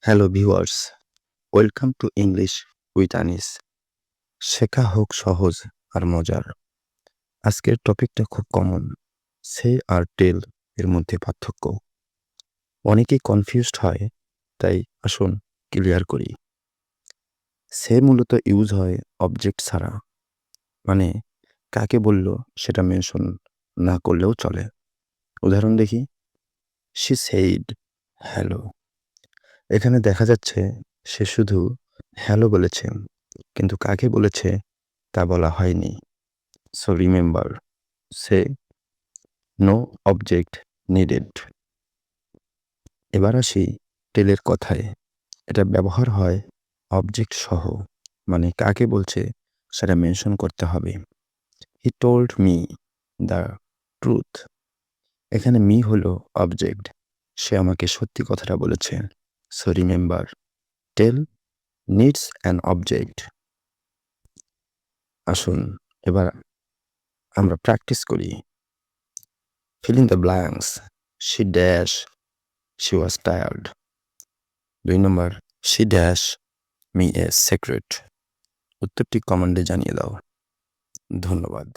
Hello viewers, welcome to English with Anis. শেখা হোক সহজ আর মজার। আজকের টপিকটা খুব কমন। সে আর টেল এর মধ্যে পার্থক্য। অনেকেই কনফিউজড হয়, তাই আসুন ক্লিয়ার করি। সে মূলত ইউজ হয় অবজেক্ট ছাড়া, মানে কাকে বলল সেটা মেনশন না করলেও চলে। উদাহরণ দেখি, শি সেইড হ্যালো। এখানে দেখা যাচ্ছে সে শুধু হ্যালো বলেছে, কিন্তু কাকে বলেছে তা বলা হয়নি। So remember, say no object needed. এবার আসি টেলের কথায়। এটা ব্যবহার হয় অবজেক্ট সহ, মানে কাকে বলছে সেটা মেনশন করতে হবে। He told me the truth. এখানে মি হলো অবজেক্ট, সে আমাকে সত্যি কথাটা বলেছে। So remember, tell needs an object. আসুন এবার আমরা প্র্যাকটিস করি। fill in the blanks. She dash, she was tired. 2 number, she dash me a secret. উত্তরটি কমেন্টে জানিয়ে দাও। ধন্যবাদ।